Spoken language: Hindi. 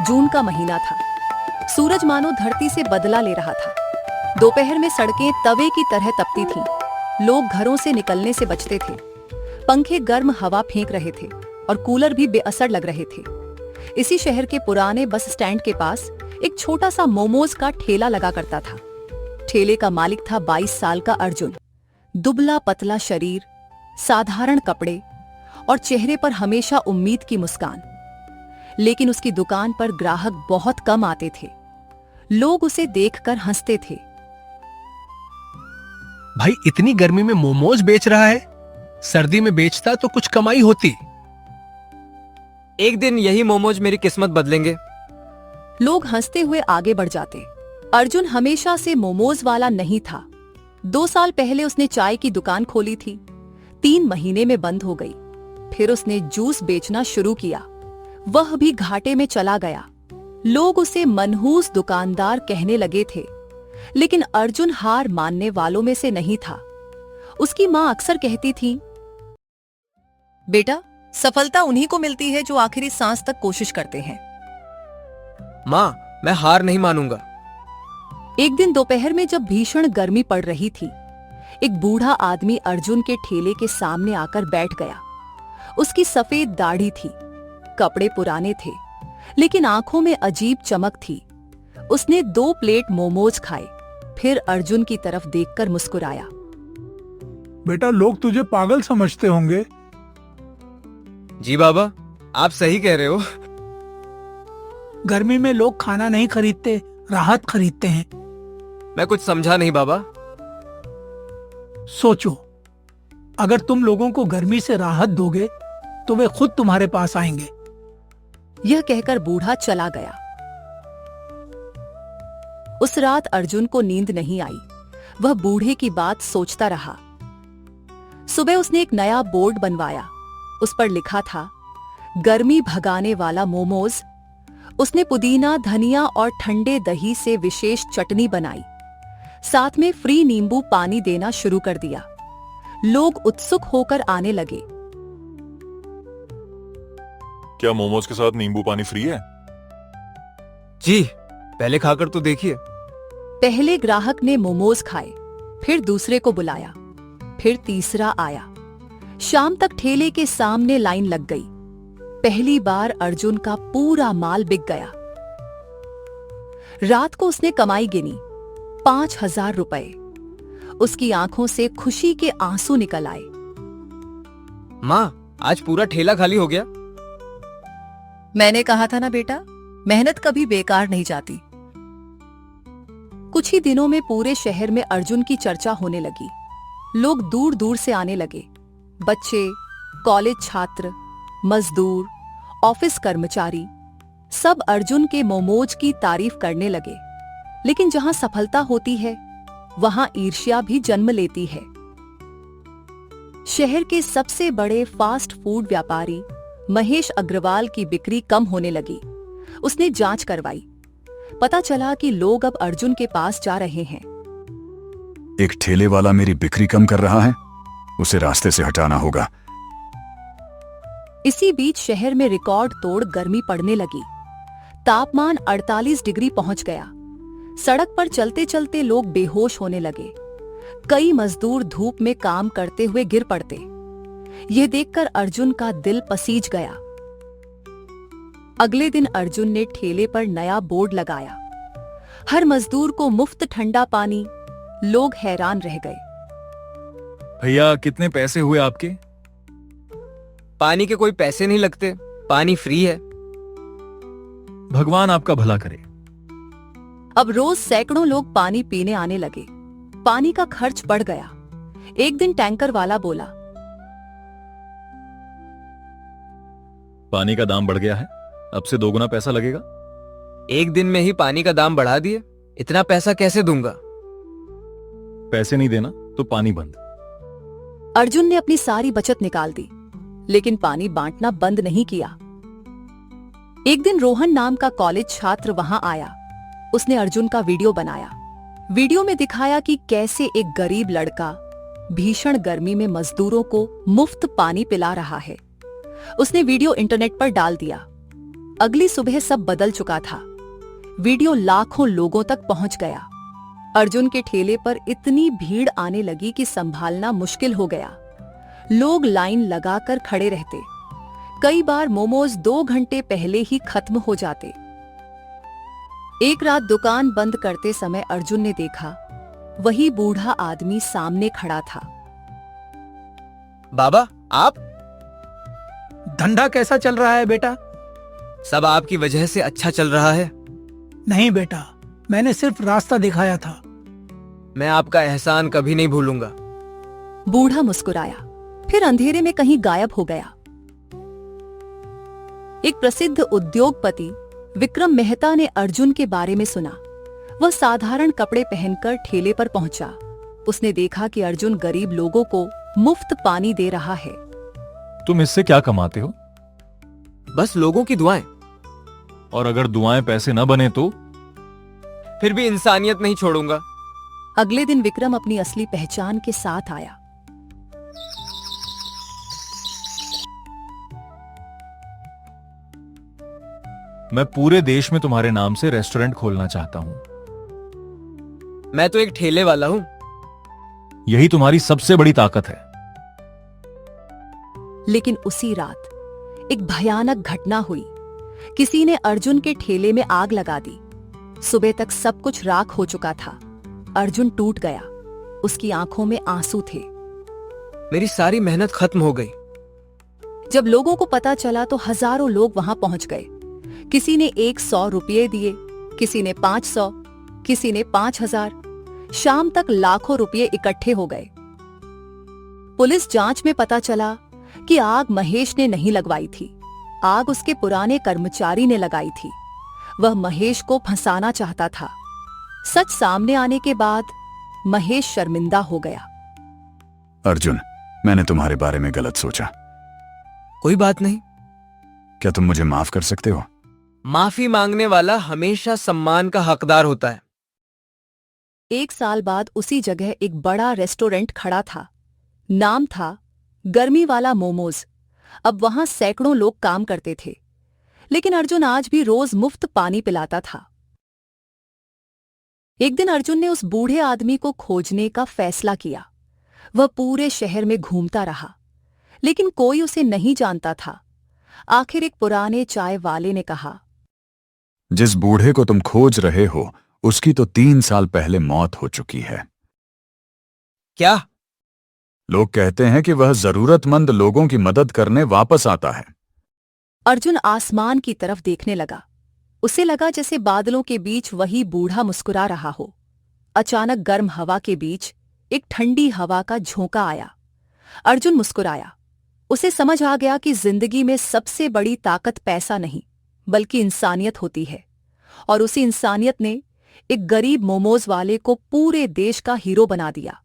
जून का महीना था। सूरज मानो धरती से बदला ले रहा था। दोपहर में सड़कें तवे की तरह तपती थीं। लोग घरों से निकलने से बचते थे। पंखे गर्म हवा फेंक रहे थे और कूलर भी बेअसर लग रहे थे। इसी शहर के पुराने बस स्टैंड के पास एक छोटा सा मोमोज का ठेला लगा करता था। ठेले का मालिक था 22 साल का अर्जुन। दुबला पतला शरीर, साधारण कपड़े और चेहरे पर हमेशा उम्मीद की मुस्कान। लेकिन उसकी दुकान पर ग्राहक बहुत कम आते थे। लोग उसे देखकर हंसते थे। भाई इतनी गर्मी में मोमोज बेच रहा है, सर्दी में बेचता तो कुछ कमाई होती। एक दिन यही मोमोज मेरी किस्मत बदलेंगे। लोग हंसते हुए आगे बढ़ जाते। अर्जुन हमेशा से मोमोज वाला नहीं था। 2 साल पहले उसने चाय की दुकान खोली थी। 3 महीने में बंद हो गई। फिर उसने जूस बेचना शुरू किया। वह भी घाटे में चला गया। लोग उसे मनहूस दुकानदार कहने लगे थे, लेकिन अर्जुन हार मानने वालों में से नहीं था। उसकी मां अक्सर कहती थी, बेटा, सफलता उन्हीं को मिलती है जो आखिरी सांस तक कोशिश करते हैं। माँ, मैं हार नहीं मानूंगा। एक दिन दोपहर में जब भीषण गर्मी पड़ रही थी, एक बूढ़ा आदमी अर्जुन के ठेले के सामने आकर बैठ गया। उसकी सफेद दाढ़ी थी, कपड़े पुराने थे, लेकिन आंखों में अजीब चमक थी। उसने 2 प्लेट मोमोज खाए, फिर अर्जुन की तरफ देखकर मुस्कुराया। बेटा, लोग तुझे पागल समझते होंगे। जी बाबा, आप सही कह रहे हो। गर्मी में लोग खाना नहीं खरीदते, राहत खरीदते हैं। मैं कुछ समझा नहीं बाबा। सोचो, अगर तुम लोगों को गर्मी से राहत दोगे तो वे खुद तुम्हारे पास आएंगे। यह कहकर बूढ़ा चला गया। उस रात अर्जुन को नींद नहीं आई। वह बूढ़े की बात सोचता रहा। सुबह उसने एक नया बोर्ड बनवाया। उस पर लिखा था, गर्मी भगाने वाला मोमोज। उसने पुदीना, धनिया और ठंडे दही से विशेष चटनी बनाई। साथ में फ्री नींबू पानी देना शुरू कर दिया। लोग उत्सुक होकर आने लगे। क्या मोमोज के साथ नींबू पानी फ्री है? जी, पहले खाकर तो देखिए। पहले ग्राहक ने मोमोज खाए, फिर दूसरे को बुलाया, फिर तीसरा आया। शाम तक ठेले के सामने लाइन लग गई। पहली बार अर्जुन का पूरा माल बिक गया। रात को उसने कमाई गिनी, 5,000 रुपए। उसकी आंखों से खुशी के आंसू निकल आए। माँ, आज पूरा ठेला खाली हो गया। मैंने कहा था ना बेटा, मेहनत कभी बेकार नहीं जाती। कुछ ही दिनों में पूरे शहर में अर्जुन की चर्चा होने लगी। लोग दूर दूर से आने लगे। बच्चे, कॉलेज छात्र, मजदूर, ऑफिस कर्मचारी, सब अर्जुन के मोमोज की तारीफ करने लगे। लेकिन जहां सफलता होती है, वहां ईर्ष्या भी जन्म लेती है। शहर के सबसे बड़े फास्ट फूड व्यापारी महेश अग्रवाल की बिक्री कम होने लगी। उसने जांच करवाई। पता चला कि लोग अब अर्जुन के पास जा रहे हैं। एक ठेले वाला मेरी बिक्री कम कर रहा है, उसे रास्ते से हटाना होगा। इसी बीच शहर में रिकॉर्ड तोड़ गर्मी पड़ने लगी। तापमान 48 डिग्री पहुंच गया। सड़क पर चलते चलते लोग बेहोश होने लगे। कई मजदूर धूप में काम करते हुए गिर पड़ते। यह देखकर अर्जुन का दिल पसीज गया। अगले दिन अर्जुन ने ठेले पर नया बोर्ड लगाया, हर मजदूर को मुफ्त ठंडा पानी। लोग हैरान रह गए। भैया, कितने पैसे हुए आपके? पानी के कोई पैसे नहीं लगते, पानी फ्री है। भगवान आपका भला करे। अब रोज सैकड़ों लोग पानी पीने आने लगे। पानी का खर्च बढ़ गया। एक दिन टैंकर वाला बोला, पानी का दाम बढ़ गया है, अब से 2 गुना पैसा लगेगा। एक दिन में ही पानी का दाम बढ़ा दिए, इतना पैसा कैसे दूंगा? पैसे नहीं देना तो पानी बंद। अर्जुन ने अपनी सारी बचत निकाल दी, लेकिन पानी बांटना बंद नहीं किया। एक दिन रोहन नाम का कॉलेज छात्र वहां आया। उसने अर्जुन का वीडियो बनाया। वीडियो में दिखाया कि कैसे एक गरीब लड़का भीषण गर्मी में मजदूरों को मुफ्त पानी पिला रहा है। उसने वीडियो इंटरनेट पर डाल दिया। अगली सुबह सब बदल चुका था। वीडियो लाखों लोगों तक पहुंच गया। अर्जुन के ठेले पर इतनी भीड़ आने लगी कि संभालना मुश्किल हो गया। लोग लाइन लगाकर खड़े रहते। कई बार मोमोज 2 घंटे पहले ही खत्म हो जाते। एक रात दुकान बंद करते समय अर्जुन ने देखा, वही बूढ़ा आदमी सामने खड़ा था। बाबा, आप? धंधा कैसा चल रहा है बेटा? सब आपकी वजह से अच्छा चल रहा है। नहीं बेटा, मैंने सिर्फ रास्ता दिखाया था। मैं आपका एहसान कभी नहीं भूलूंगा। बूढ़ा मुस्कुराया, फिर अंधेरे में कहीं गायब हो गया। एक प्रसिद्ध उद्योगपति विक्रम मेहता ने अर्जुन के बारे में सुना। वह साधारण कपड़े पहनकर ठेले पर पहुंचा। उसने देखा कि अर्जुन गरीब लोगों को मुफ्त पानी दे रहा है। तुम इससे क्या कमाते हो? बस लोगों की दुआएं। और अगर दुआएं पैसे न बने तो? फिर भी इंसानियत नहीं छोड़ूंगा। अगले दिन विक्रम अपनी असली पहचान के साथ आया। मैं पूरे देश में तुम्हारे नाम से रेस्टोरेंट खोलना चाहता हूं। मैं तो एक ठेले वाला हूं। यही तुम्हारी सबसे बड़ी ताकत है। लेकिन उसी रात एक भयानक घटना हुई। किसी ने अर्जुन के ठेले में आग लगा दी। सुबह तक सब कुछ राख हो चुका था। अर्जुन टूट गया। उसकी आंखों में आंसू थे। मेरी सारी मेहनत खत्म हो गई। जब लोगों को पता चला तो हजारों लोग वहां पहुंच गए। किसी ने 100 रुपये दिए, किसी ने 500, किसी ने 5000। शाम तक लाखों रुपये इकट्ठे हो गए। पुलिस जांच में पता चला कि आग महेश ने नहीं लगवाई थी। आग उसके पुराने कर्मचारी ने लगाई थी। वह महेश को फंसाना चाहता था। सच सामने आने के बाद महेश शर्मिंदा हो गया। अर्जुन, मैंने तुम्हारे बारे में गलत सोचा। कोई बात नहीं। क्या तुम मुझे माफ कर सकते हो? माफी मांगने वाला हमेशा सम्मान का हकदार होता है। 1 साल बाद उसी जगह एक बड़ा रेस्टोरेंट खड़ा था। नाम था गर्मी वाला मोमोज। अब वहां सैकड़ों लोग काम करते थे। लेकिन अर्जुन आज भी रोज मुफ्त पानी पिलाता था। एक दिन अर्जुन ने उस बूढ़े आदमी को खोजने का फैसला किया। वह पूरे शहर में घूमता रहा, लेकिन कोई उसे नहीं जानता था। आखिर एक पुराने चाय वाले ने कहा, जिस बूढ़े को तुम खोज रहे हो उसकी तो 3 साल पहले मौत हो चुकी है। क्या? लोग कहते हैं कि वह जरूरतमंद लोगों की मदद करने वापस आता है। अर्जुन आसमान की तरफ देखने लगा। उसे लगा जैसे बादलों के बीच वही बूढ़ा मुस्कुरा रहा हो। अचानक गर्म हवा के बीच एक ठंडी हवा का झोंका आया। अर्जुन मुस्कुराया। उसे समझ आ गया कि जिंदगी में सबसे बड़ी ताकत पैसा नहीं, बल्कि इंसानियत होती है। और उसी इंसानियत ने एक गरीब मोमोज वाले को पूरे देश का हीरो बना दिया।